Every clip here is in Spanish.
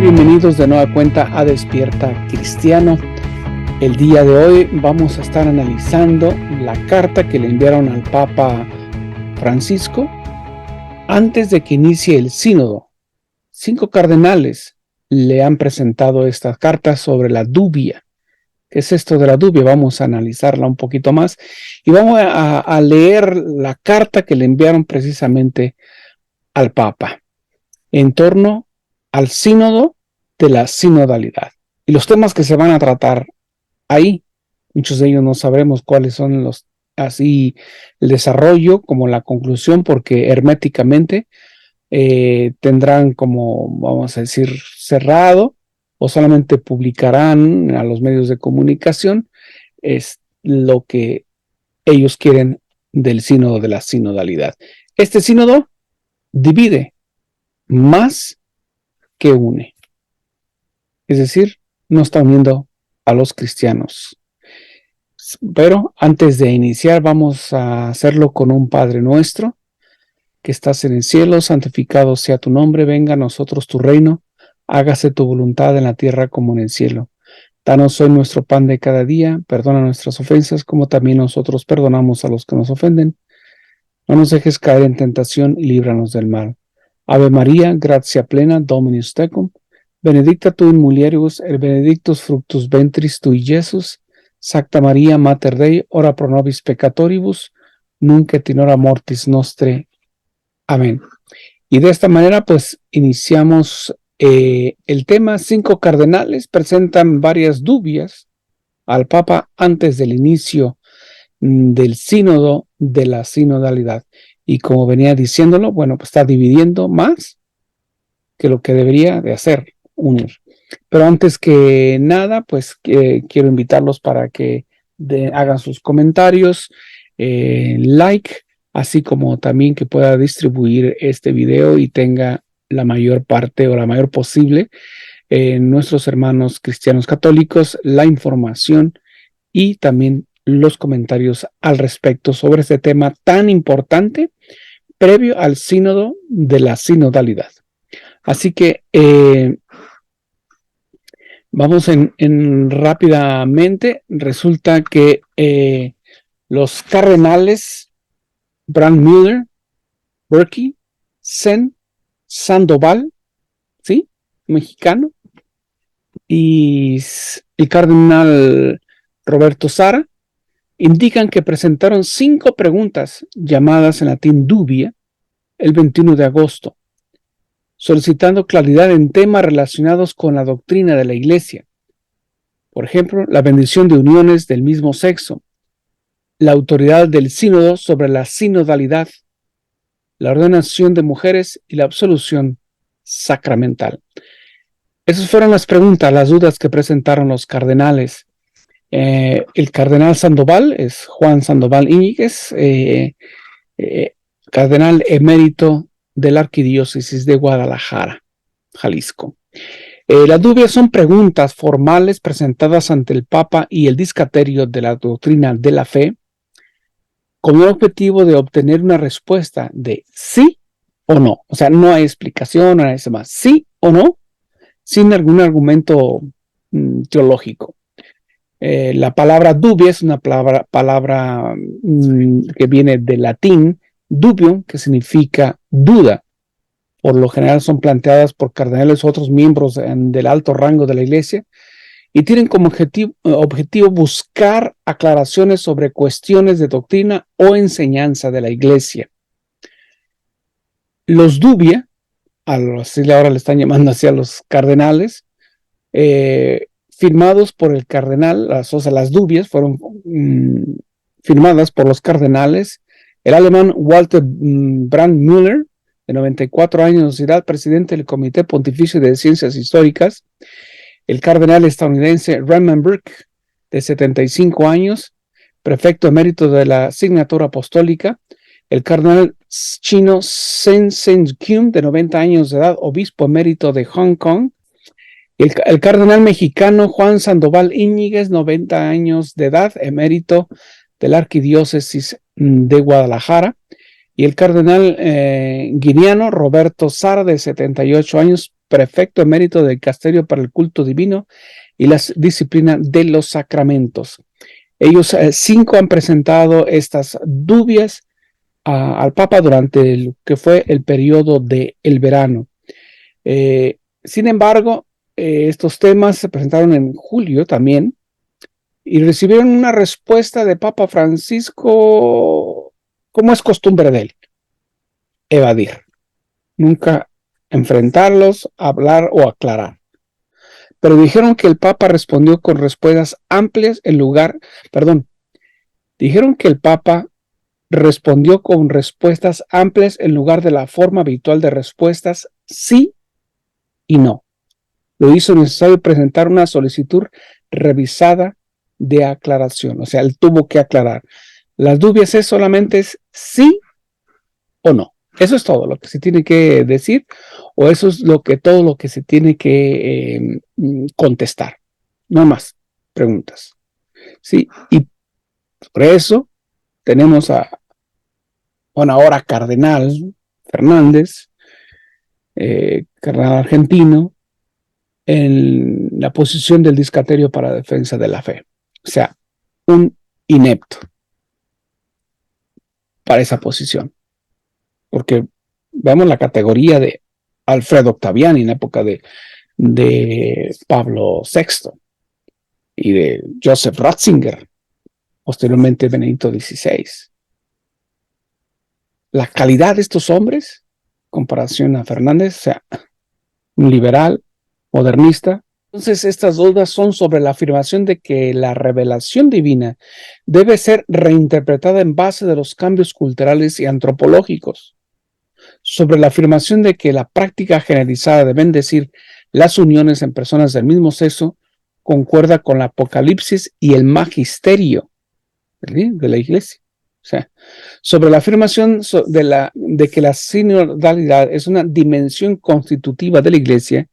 Bienvenidos de nueva cuenta a Despierta Cristiano. El día de hoy vamos a estar analizando la carta que le enviaron al Papa Francisco antes de que inicie el sínodo. 5 cardenales le han presentado esta carta sobre la dubia. ¿Qué es esto de la dubia? Vamos a analizarla un poquito más y vamos a leer la carta que le enviaron precisamente al Papa en torno al sínodo de la sinodalidad. Y los temas que se van a tratar ahí, muchos de ellos no sabremos cuáles son el desarrollo como la conclusión, porque herméticamente tendrán como, vamos a decir, cerrado, o solamente publicarán a los medios de comunicación es lo que ellos quieren del sínodo de la sinodalidad. Este sínodo divide más que une. Es decir, no está uniendo a los cristianos. Pero antes de iniciar, vamos a hacerlo con un Padre Nuestro, que estás en el cielo, santificado sea tu nombre, venga a nosotros tu reino, hágase tu voluntad en la tierra como en el cielo. Danos hoy nuestro pan de cada día, perdona nuestras ofensas, como también nosotros perdonamos a los que nos ofenden. No nos dejes caer en tentación y líbranos del mal. Ave María, gratia plena, Dominus tecum, benedicta tu in mulieribus, et benedictus fructus ventris tui, Iesus. Sancta Maria, Mater Dei, ora pro nobis peccatoribus, nunc et in hora mortis nostre. Amén. Y de esta manera, pues, iniciamos el tema. 5 cardenales presentan varias dubias al Papa antes del inicio del sínodo de la sinodalidad. Y como venía diciéndolo, bueno, pues está dividiendo más que lo que debería de hacer, unir. Pero antes que nada, pues quiero invitarlos para que hagan sus comentarios, like, así como también que pueda distribuir este video y tenga la mayor parte o la mayor posible nuestros hermanos cristianos católicos la información y también los comentarios al respecto sobre este tema tan importante previo al sínodo de la sinodalidad. Así que vamos en rápidamente. Resulta que los cardenales Brandmüller, Berkey, Sandoval, ¿sí? Mexicano, y el cardenal Roberto Sara indican que presentaron 5 preguntas llamadas en latín dubia el 21 de agosto, solicitando claridad en temas relacionados con la doctrina de la Iglesia. Por ejemplo, la bendición de uniones del mismo sexo, la autoridad del sínodo sobre la sinodalidad, la ordenación de mujeres y la absolución sacramental. Esas fueron las preguntas, las dudas que presentaron los cardenales. El cardenal Sandoval es Juan Sandoval Íñiguez, cardenal emérito de la Arquidiócesis de Guadalajara, Jalisco. Las dudas son preguntas formales presentadas ante el Papa y el Discaterio de la Doctrina de la Fe, con el objetivo de obtener una respuesta de sí o no. O sea, no hay explicación, no hay más. Sí o no, sin algún argumento teológico. La palabra dubia es una palabra que viene del latín dubium, que significa duda. Por lo general son planteadas por cardenales u otros miembros del alto rango de la Iglesia y tienen como objetivo buscar aclaraciones sobre cuestiones de doctrina o enseñanza de la Iglesia. Los dubia, así ahora le están llamando así a los cardenales, firmados por el cardenal, las dubias fueron firmadas por los cardenales, el alemán Walter Brandmüller, de 94 años de edad, presidente del Comité Pontificio de Ciencias Históricas, el cardenal estadounidense Raymond Burke, de 75 años, prefecto emérito de la Signatura Apostólica, el cardenal chino Sen Kyum, de 90 años de edad, obispo emérito de Hong Kong, el cardenal mexicano Juan Sandoval Íñiguez, 90 años de edad, emérito de la Arquidiócesis de Guadalajara, y el cardenal guineano Roberto Sara, de 78 años, prefecto emérito del Casterio para el Culto Divino y la disciplina de los sacramentos. Ellos 5 han presentado estas dubias al Papa durante lo que fue el periodo del verano. Sin embargo, estos temas se presentaron en julio también y recibieron una respuesta de Papa Francisco, como es costumbre de él, evadir. Nunca enfrentarlos, hablar o aclarar. Pero dijeron que el Papa respondió con respuestas amplias dijeron que el Papa respondió con respuestas amplias en lugar de la forma habitual de respuestas sí y no. Lo hizo necesario presentar una solicitud revisada de aclaración. O sea, él tuvo que aclarar. Las dudas es solamente sí o no. Eso es todo lo que se tiene que decir, o eso es todo lo que se tiene que contestar. No más preguntas. Sí, y por eso tenemos a ahora Cardenal Fernández, cardenal argentino, en la posición del Discaterio para Defensa de la Fe. O sea, un inepto para esa posición. Porque vemos la categoría de Alfredo Octaviani en la época de Pablo VI y de Joseph Ratzinger, posteriormente Benedicto XVI. La calidad de estos hombres, en comparación a Fernández, o sea, un liberal, modernista. Entonces, estas dudas son sobre la afirmación de que la revelación divina debe ser reinterpretada en base de los cambios culturales y antropológicos, sobre la afirmación de que la práctica generalizada de bendecir las uniones en personas del mismo sexo concuerda con el Apocalipsis y el magisterio de la Iglesia. O sea, sobre la afirmación de que la sinodalidad es una dimensión constitutiva de la Iglesia,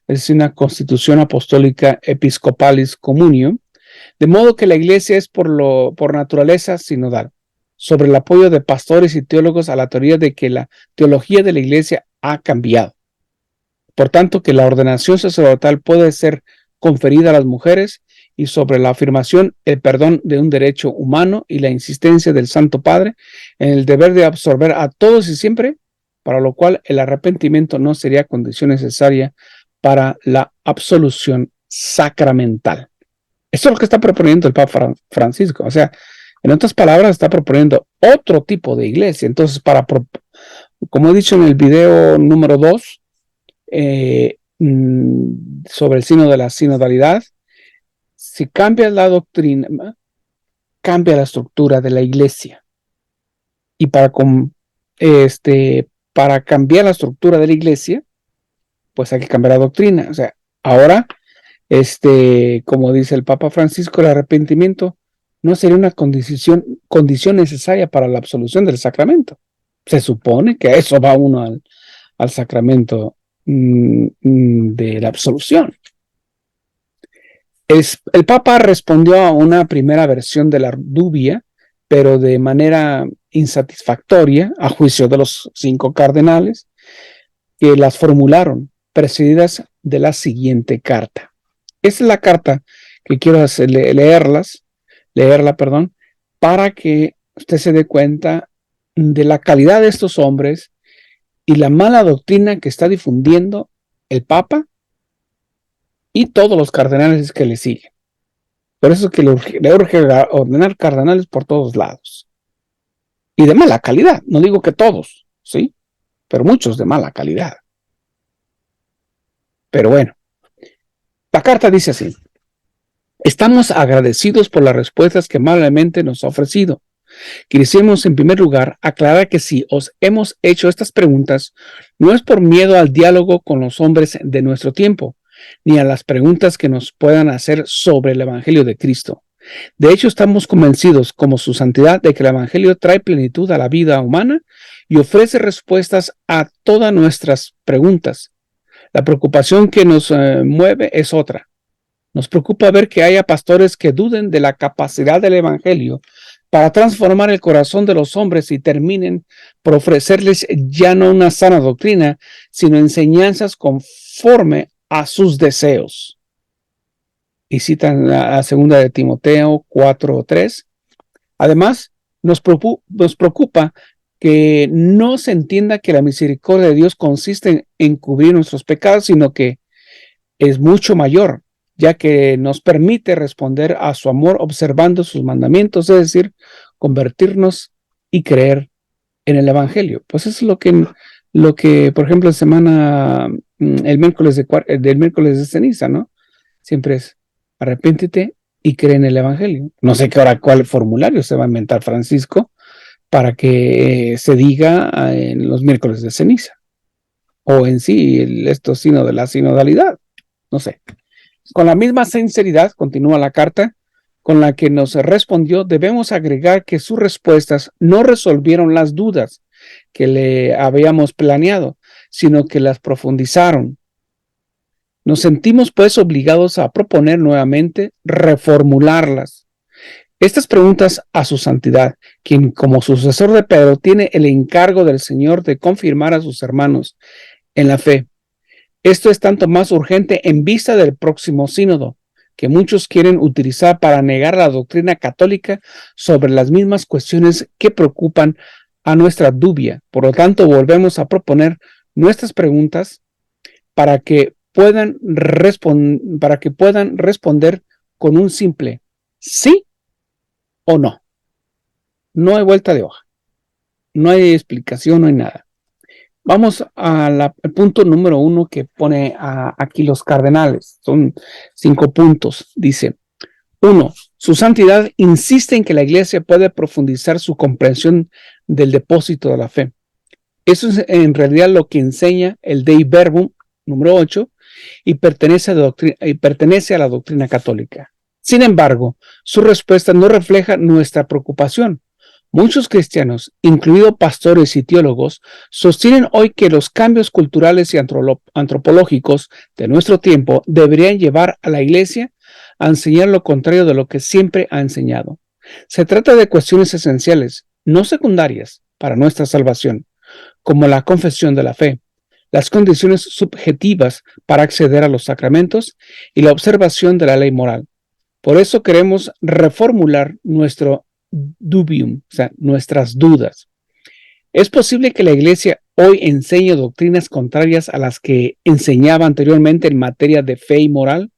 es decir, una constitución apostólica episcopalis communio, de modo que la Iglesia es por naturaleza sinodal. Sobre el apoyo de pastores y teólogos a la teoría de que la teología de la Iglesia ha cambiado. Por tanto, que la ordenación sacerdotal puede ser conferida a las mujeres, y sobre la afirmación, el perdón de un derecho humano y la insistencia del Santo Padre en el deber de absorber a todos y siempre, para lo cual el arrepentimiento no sería condición necesaria para la absolución sacramental. Esto es lo que está proponiendo el Papa Francisco. O sea, en otras palabras, está proponiendo otro tipo de iglesia. Entonces, como he dicho en el video número 2, sobre el signo de la sinodalidad, si cambia la doctrina, cambia la estructura de la iglesia. Y para cambiar la estructura de la iglesia, pues hay que cambiar la doctrina. O sea, ahora, como dice el Papa Francisco, el arrepentimiento no sería una condición necesaria para la absolución del sacramento. Se supone que a eso va uno al sacramento de la absolución. El Papa respondió a una primera versión de la dubia, pero de manera insatisfactoria, a juicio de los 5 cardenales, que las formularon, precedidas de la siguiente carta. Esta es la carta que quiero leerla, para que usted se dé cuenta de la calidad de estos hombres y la mala doctrina que está difundiendo el Papa y todos los cardenales que le siguen. Por eso es que le urge ordenar cardenales por todos lados. Y de mala calidad, no digo que todos, ¿sí? Pero muchos de mala calidad. Pero bueno, la carta dice así: estamos agradecidos por las respuestas que amablemente nos ha ofrecido. Quisiéramos en primer lugar aclarar que si os hemos hecho estas preguntas, no es por miedo al diálogo con los hombres de nuestro tiempo, ni a las preguntas que nos puedan hacer sobre el Evangelio de Cristo. De hecho, estamos convencidos, como su santidad, de que el Evangelio trae plenitud a la vida humana y ofrece respuestas a todas nuestras preguntas. La preocupación que nos mueve es otra. Nos preocupa ver que haya pastores que duden de la capacidad del Evangelio para transformar el corazón de los hombres y terminen por ofrecerles ya no una sana doctrina, sino enseñanzas con conforme a sus deseos. Y citan a segunda de Timoteo 4:3. Además, nos preocupa que no se entienda que la misericordia de Dios consiste en cubrir nuestros pecados, sino que es mucho mayor, ya que nos permite responder a su amor observando sus mandamientos, es decir, convertirnos y creer en el Evangelio. Pues eso es lo que por ejemplo, el del miércoles de ceniza, ¿no? Siempre es arrepéntete y cree en el Evangelio. No sé cuál formulario se va a inventar Francisco para que se diga en los miércoles de ceniza o en sí sino de la sinodalidad. No sé. Con la misma sinceridad, continúa la carta, con la que nos respondió, debemos agregar que sus respuestas no resolvieron las dudas que le habíamos planeado, sino que las profundizaron. Nos sentimos pues obligados a proponer nuevamente reformularlas. Estas preguntas a su santidad, quien como sucesor de Pedro tiene el encargo del Señor de confirmar a sus hermanos en la fe. Esto es tanto más urgente en vista del próximo sínodo, que muchos quieren utilizar para negar la doctrina católica sobre las mismas cuestiones que preocupan a nuestra dubia. Por lo tanto, volvemos a proponer nuestras preguntas para que puedan responder con un simple sí o no. No hay vuelta de hoja. No hay explicación, no hay nada. Vamos al punto número 1 que pone aquí los cardenales. Son 5 puntos. Dice, 1. Su santidad insiste en que la iglesia puede profundizar su comprensión del depósito de la fe. Eso es en realidad lo que enseña el Dei Verbum, número 8, y pertenece a la doctrina católica. Sin embargo, su respuesta no refleja nuestra preocupación. Muchos cristianos, incluidos pastores y teólogos, sostienen hoy que los cambios culturales y antropológicos de nuestro tiempo deberían llevar a la Iglesia a enseñar lo contrario de lo que siempre ha enseñado. Se trata de cuestiones esenciales, no secundarias, para nuestra salvación, como la confesión de la fe, las condiciones subjetivas para acceder a los sacramentos y la observación de la ley moral. Por eso queremos reformular nuestro dubium, o sea, nuestras dudas. ¿Es posible que la Iglesia hoy enseñe doctrinas contrarias a las que enseñaba anteriormente en materia de fe y moral?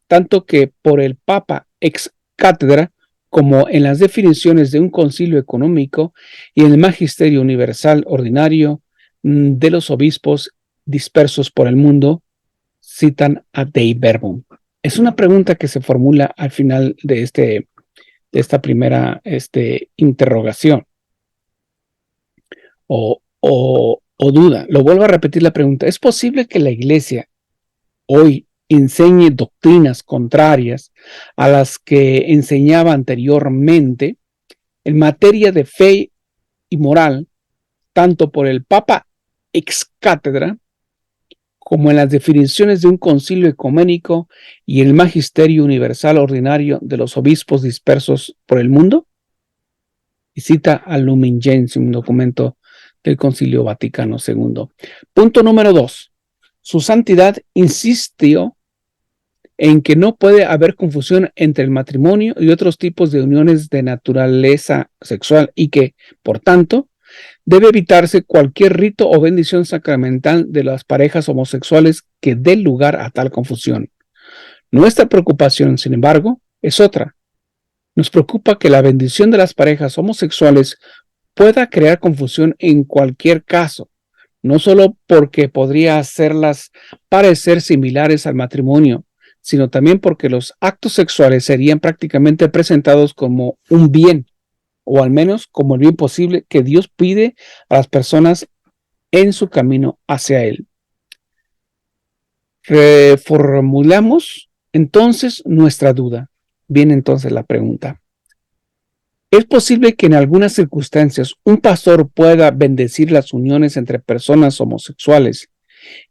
Tanto que por el Papa ex cátedra, como en las definiciones de un concilio económico y en el magisterio universal ordinario de los obispos dispersos por el mundo, citan a Dei Verbum. Es una pregunta que se formula al final de esta primera interrogación o duda. Lo vuelvo a repetir la pregunta. ¿Es posible que la Iglesia hoy enseñe doctrinas contrarias a las que enseñaba anteriormente en materia de fe y moral, tanto por el Papa ex cátedra como en las definiciones de un concilio ecuménico y el magisterio universal ordinario de los obispos dispersos por el mundo? Y cita a Lumen Gentium, un documento del Concilio Vaticano II. Punto número 2. Su santidad insistió en que no puede haber confusión entre el matrimonio y otros tipos de uniones de naturaleza sexual y que, por tanto, debe evitarse cualquier rito o bendición sacramental de las parejas homosexuales que dé lugar a tal confusión. Nuestra preocupación, sin embargo, es otra. Nos preocupa que la bendición de las parejas homosexuales pueda crear confusión en cualquier caso, no solo porque podría hacerlas parecer similares al matrimonio, sino también porque los actos sexuales serían prácticamente presentados como un bien, o al menos como el bien posible que Dios pide a las personas en su camino hacia Él. Reformulamos entonces nuestra duda. Viene entonces la pregunta. ¿Es posible que en algunas circunstancias un pastor pueda bendecir las uniones entre personas homosexuales,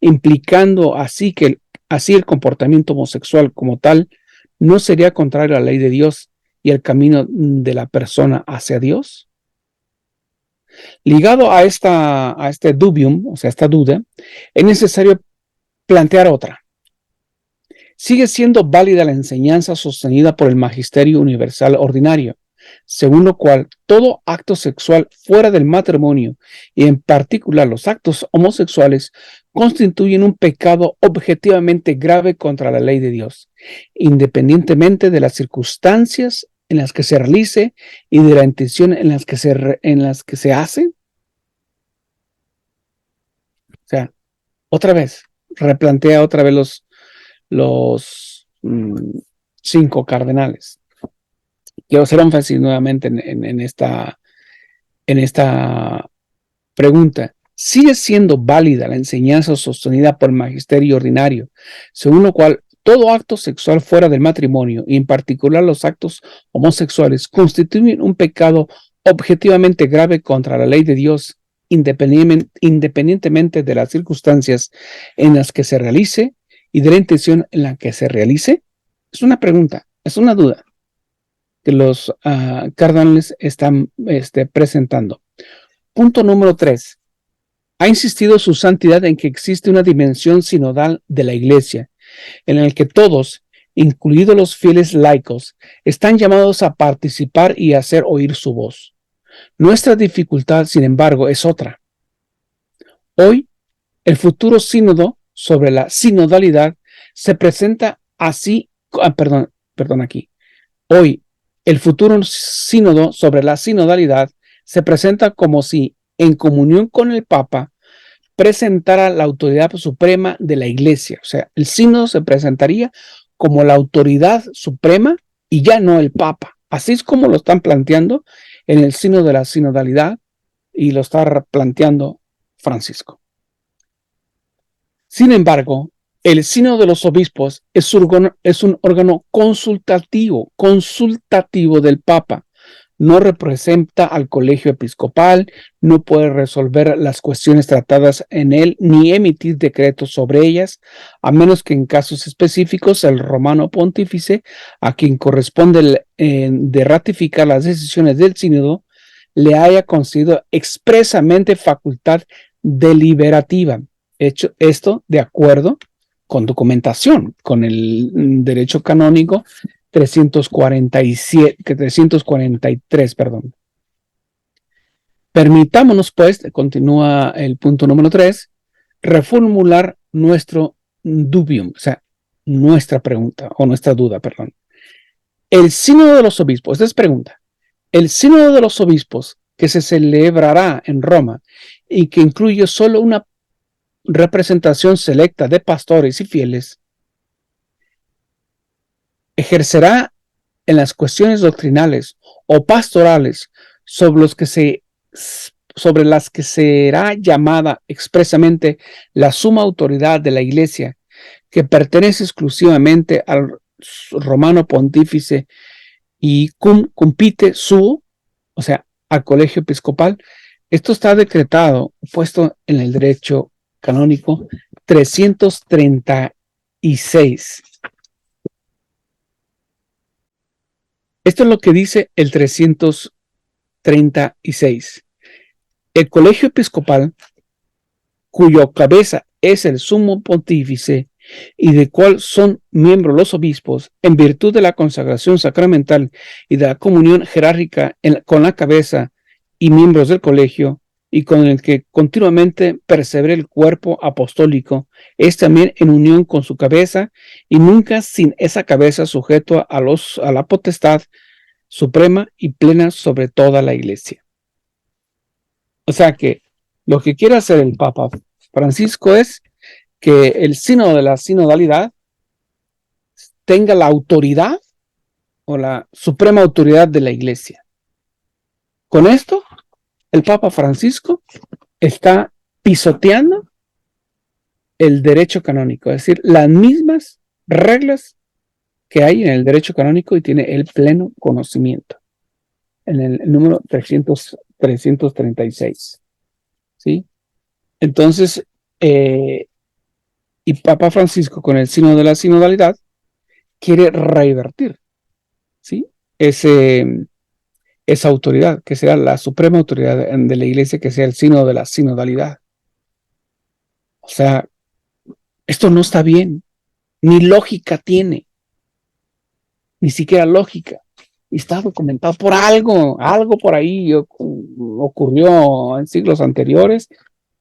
implicando así el comportamiento homosexual como tal no sería contrario a la ley de Dios y el camino de la persona hacia Dios? Ligado a este dubium, o sea, esta duda, es necesario plantear otra. Sigue siendo válida la enseñanza sostenida por el Magisterio Universal Ordinario, según lo cual todo acto sexual fuera del matrimonio, y en particular los actos homosexuales, constituyen un pecado objetivamente grave contra la ley de Dios, independientemente de las circunstancias en las que se realice y de la intención en las que se hace. O sea, otra vez, replantea otra vez los 5 cardenales. Quiero hacer énfasis nuevamente en esta pregunta. ¿Sigue siendo válida la enseñanza sostenida por el magisterio ordinario, según lo cual todo acto sexual fuera del matrimonio, y en particular los actos homosexuales, constituyen un pecado objetivamente grave contra la ley de Dios, independientemente de las circunstancias en las que se realice y de la intención en la que se realice? Es una pregunta, es una duda que los cardenales están presentando. Punto número 3. Ha insistido su santidad en que existe una dimensión sinodal de la Iglesia, en la que todos, incluidos los fieles laicos, están llamados a participar y hacer oír su voz. Nuestra dificultad, sin embargo, es otra. Hoy, el futuro sínodo sobre la sinodalidad se presenta así, aquí. Hoy, el futuro sínodo sobre la sinodalidad se presenta como si, en comunión con el Papa, presentara la autoridad suprema de la Iglesia. O sea, el sínodo se presentaría como la autoridad suprema y ya no el Papa. Así es como lo están planteando en el sínodo de la sinodalidad y lo está planteando Francisco. Sin embargo, el sínodo de los obispos es un órgano consultativo del Papa. No representa al colegio episcopal, no puede resolver las cuestiones tratadas en él, ni emitir decretos sobre ellas, a menos que en casos específicos el romano pontífice, a quien corresponde de ratificar las decisiones del sínodo, le haya concedido expresamente facultad deliberativa. Hecho esto de acuerdo con documentación, con el derecho canónico 343, perdón. Permitámonos, pues, continúa el punto número 3, reformular nuestro dubium, o sea, nuestra pregunta, o nuestra duda, perdón. El sínodo de los obispos, esta es pregunta, el sínodo de los obispos que se celebrará en Roma y que incluye solo una representación selecta de pastores y fieles, ejercerá en las cuestiones doctrinales o pastorales sobre las que será llamada expresamente la suma autoridad de la Iglesia, que pertenece exclusivamente al romano pontífice y compite o sea, al colegio episcopal. Esto está decretado, puesto en el derecho canónico 336. Esto es lo que dice el 336. El colegio episcopal, cuyo cabeza es el sumo pontífice y de cual son miembros los obispos, en virtud de la consagración sacramental y de la comunión jerárquica con la cabeza y miembros del colegio, y con el que continuamente persevera el cuerpo apostólico, es también en unión con su cabeza y nunca sin esa cabeza sujeto a la potestad suprema y plena sobre toda la Iglesia. O sea que lo que quiere hacer el Papa Francisco es que el sínodo de la sinodalidad tenga la autoridad o la suprema autoridad de la Iglesia. Con esto, el Papa Francisco está pisoteando el derecho canónico, es decir, las mismas reglas que hay en el derecho canónico, y tiene el pleno conocimiento en el número 336. ¿Sí? Entonces, y Papa Francisco, con el sínodo de la sinodalidad, quiere revertir, ¿sí?, esa autoridad, que será la suprema autoridad de la Iglesia, que sea el sínodo de la sinodalidad. O sea, Esto no está bien, ni lógica tiene, ni siquiera lógica. Y está documentado por algo por ahí ocurrió en siglos anteriores,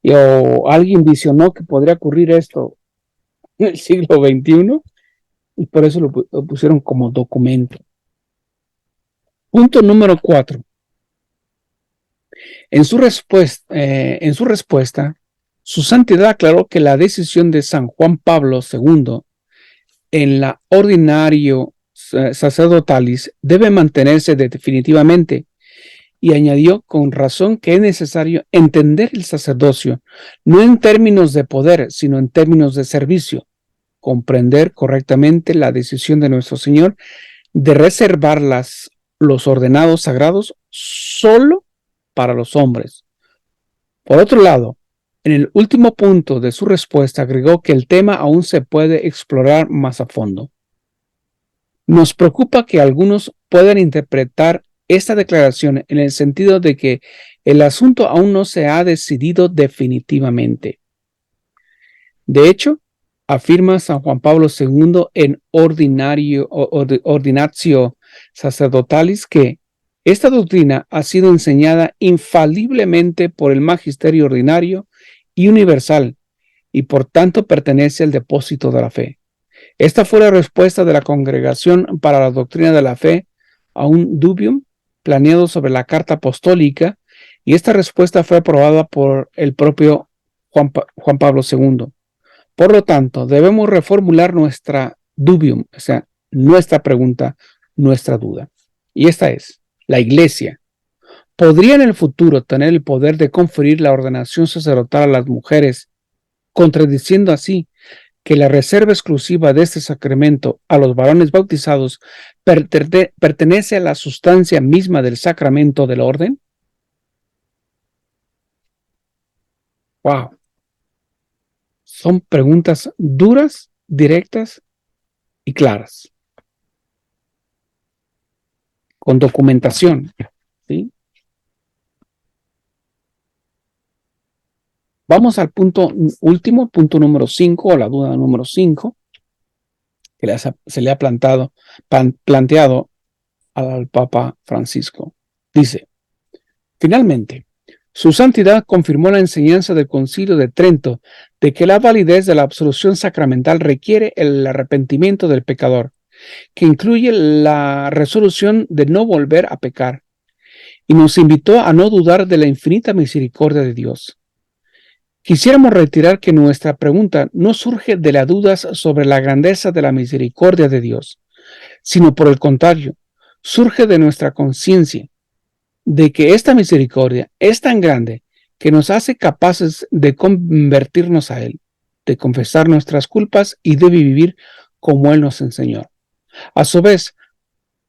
o alguien visionó que podría ocurrir esto en el siglo XXI, y por eso lo pusieron como documento. Punto número 4. En su respuesta, su santidad aclaró que la decisión de San Juan Pablo II en la Ordinario Sacerdotalis debe mantenerse definitivamente, y añadió con razón que es necesario entender el sacerdocio no en términos de poder, sino en términos de servicio, comprender correctamente la decisión de nuestro Señor de reservar los ordenados sagrados solo para los hombres. Por otro lado, en el último punto de su respuesta agregó que el tema aún se puede explorar más a fondo. Nos preocupa que algunos puedan interpretar esta declaración en el sentido de que el asunto aún no se ha decidido definitivamente. De hecho, afirma San Juan Pablo II en Ordinatio Sacerdotalis que esta doctrina ha sido enseñada infaliblemente por el magisterio ordinario y universal, y por tanto pertenece al depósito de la fe. Esta fue la respuesta de la Congregación para la Doctrina de la Fe a un dubium planeado sobre la Carta Apostólica, y esta respuesta fue aprobada por el propio Juan Pablo II. Por lo tanto, debemos reformular nuestra dubium, o sea, nuestra pregunta, nuestra duda. Y esta es: ¿la Iglesia podría en el futuro tener el poder de conferir la ordenación sacerdotal a las mujeres, contradiciendo así que la reserva exclusiva de este sacramento a los varones bautizados pertenece a la sustancia misma del sacramento del orden? ¡Wow! Son preguntas duras, directas y claras, con documentación, ¿sí? Vamos al punto último, punto número 5, o la duda número 5, que se le ha planteado al Papa Francisco. Dice: finalmente, su santidad confirmó la enseñanza del Concilio de Trento de que la validez de la absolución sacramental requiere el arrepentimiento del pecador, que incluye la resolución de no volver a pecar, y nos invitó a no dudar de la infinita misericordia de Dios. Quisiéramos retirar que nuestra pregunta no surge de las dudas sobre la grandeza de la misericordia de Dios, sino por el contrario, surge de nuestra conciencia de que esta misericordia es tan grande que nos hace capaces de convertirnos a Él, de confesar nuestras culpas y de vivir como Él nos enseñó. A su vez,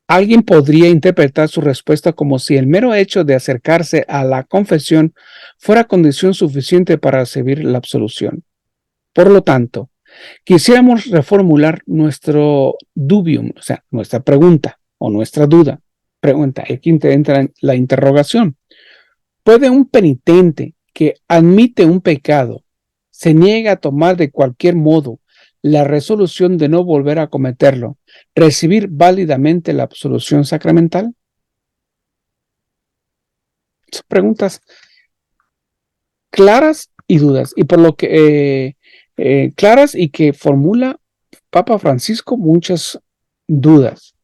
alguien podría interpretar su respuesta como si el mero hecho de acercarse a la confesión fuera condición suficiente para recibir la absolución. Por lo tanto, quisiéramos reformular nuestro dubium, o sea, nuestra pregunta o nuestra duda. Pregunta, aquí entra la interrogación. ¿Puede un penitente que admite un pecado, se niega a tomar de cualquier modo la resolución de no volver a cometerlo, recibir válidamente la absolución sacramental? Son preguntas claras y dudas, y por lo que claras, y que formula Papa Francisco muchas dudas.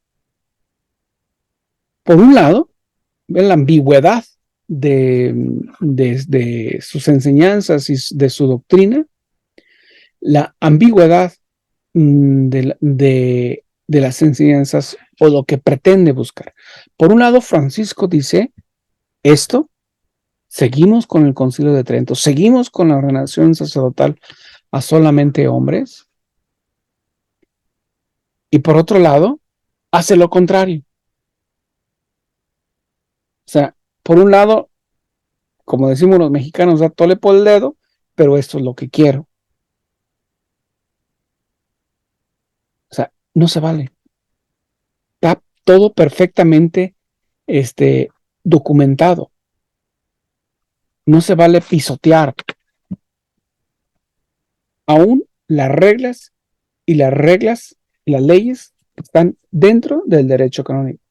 Por un lado, ven la ambigüedad de sus enseñanzas y de su doctrina, la ambigüedad de las enseñanzas o lo que pretende buscar. Por un lado, Francisco dice esto: seguimos con el Concilio de Trento, seguimos con la ordenación sacerdotal a solamente hombres, y por otro lado, hace lo contrario. O sea, por un lado, como decimos los mexicanos, da tole por el dedo, pero esto es lo que quiero. O sea, no se vale. Está todo perfectamente documentado. No se vale pisotear. Aún las reglas y las leyes están dentro del derecho canónico.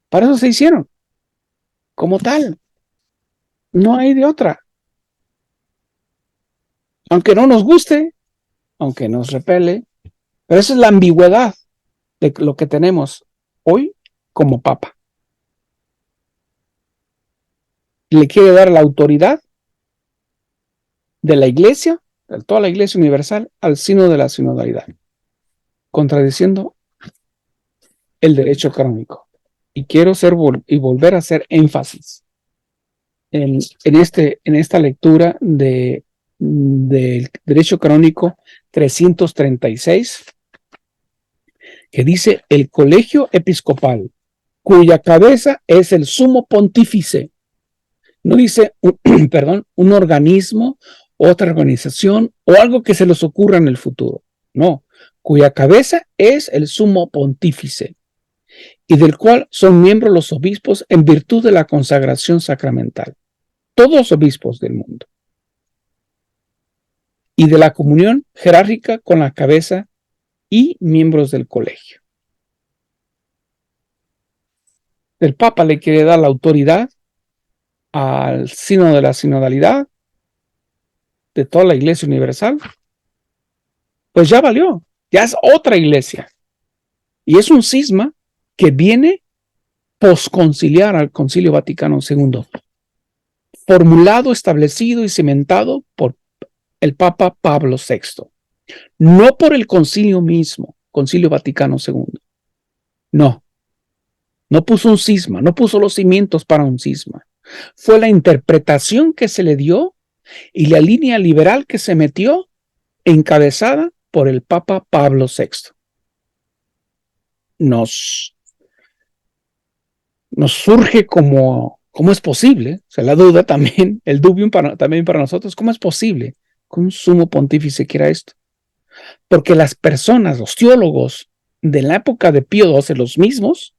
Para eso se hicieron, como tal. No hay de otra. Aunque no nos guste, aunque nos repele, pero esa es la ambigüedad de lo que tenemos hoy como Papa. Le quiere dar la autoridad de la Iglesia, de toda la Iglesia universal, al sínodo de la sinodalidad, contradiciendo el derecho canónico. Y quiero volver a hacer énfasis en esta lectura del derecho canónico 336, que dice: el colegio episcopal, cuya cabeza es el sumo pontífice. No dice, un organismo, otra organización o algo que se les ocurra en el futuro. No, cuya cabeza es el sumo pontífice y del cual son miembros los obispos en virtud de la consagración sacramental. Todos los obispos del mundo. Y de la comunión jerárquica con la cabeza y miembros del colegio. El Papa le quiere dar la autoridad al sínodo de la sinodalidad de toda la Iglesia universal. Pues ya valió, ya es otra iglesia. Y es un cisma que viene posconciliar al Concilio Vaticano II, formulado, establecido y cimentado por el Papa Pablo VI, no por el concilio mismo, Concilio Vaticano II. No puso un cisma, no puso los cimientos para un cisma. Fue la interpretación que se le dio y la línea liberal que se metió, encabezada por el Papa Pablo VI. Nos surge ¿cómo es posible? O sea, la duda también, el dubium también para nosotros, ¿cómo es posible que un sumo pontífice quiera esto? Porque las personas, los teólogos de la época de Pío XII, los mismos,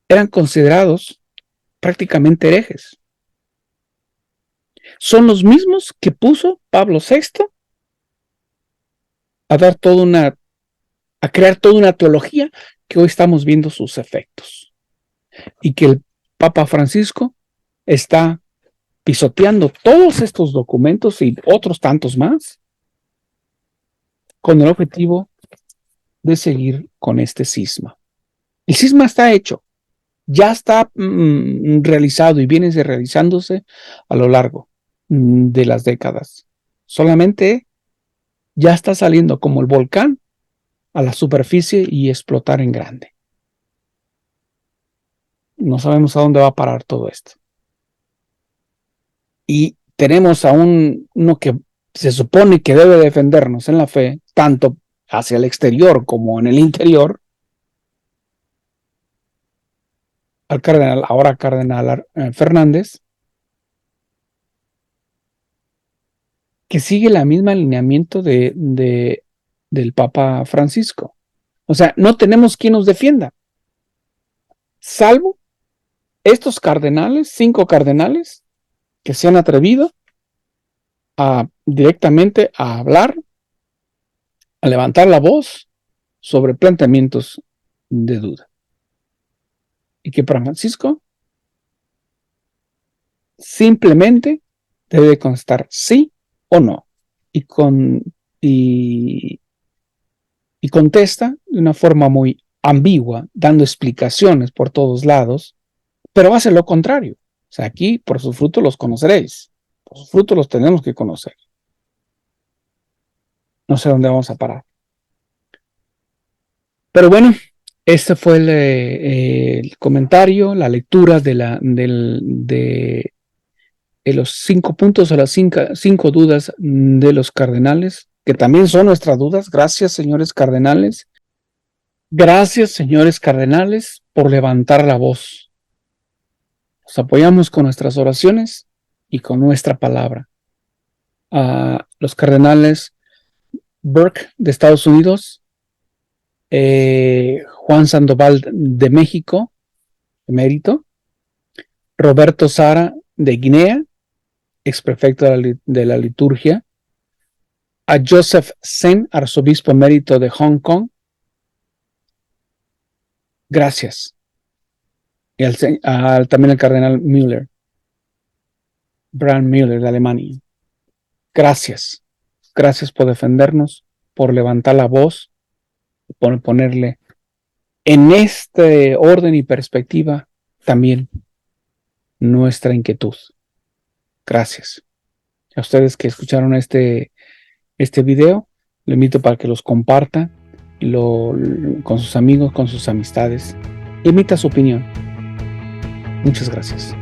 eran considerados prácticamente herejes. Son los mismos que puso Pablo VI a crear toda una teología que hoy estamos viendo sus efectos. Y que el Papa Francisco está pisoteando todos estos documentos y otros tantos más con el objetivo de seguir con este cisma. El cisma está hecho, ya está realizado y viene realizándose a lo largo de las décadas. Solamente ya está saliendo como el volcán a la superficie y explotar en grande. No sabemos a dónde va a parar todo esto. Y tenemos a uno que se supone que debe defendernos en la fe, tanto hacia el exterior como en el interior, al cardenal Fernández, que sigue la misma alineamiento del Papa Francisco. O sea, no tenemos quien nos defienda, salvo estos cardenales, 5 cardenales, que se han atrevido directamente a hablar, a levantar la voz sobre planteamientos de duda. Y que para Francisco simplemente debe contestar sí o no. Y contesta de una forma muy ambigua, dando explicaciones por todos lados, pero hace lo contrario. O sea, aquí por sus frutos los conoceréis. Por sus frutos los tenemos que conocer. No sé dónde vamos a parar. Pero bueno, este fue el comentario, la lectura de los 5 puntos o las 5 dudas de los cardenales, que también son nuestras dudas. Gracias, señores cardenales. Gracias, señores cardenales, por levantar la voz. Nos apoyamos con nuestras oraciones y con nuestra palabra. A los cardenales Burke de Estados Unidos, Juan Sandoval de México, emérito, Roberto Sara de Guinea, exprefecto de la liturgia, a Joseph Zen, arzobispo emérito de Hong Kong, gracias. Y también al cardenal Müller, Brand Müller de Alemania, gracias. Gracias por defendernos, por levantar la voz, por ponerle en este orden y perspectiva también nuestra inquietud. Gracias. A ustedes que escucharon este video, lo invito para que los compartan con sus amigos, con sus amistades. Emita su opinión. Muchas gracias.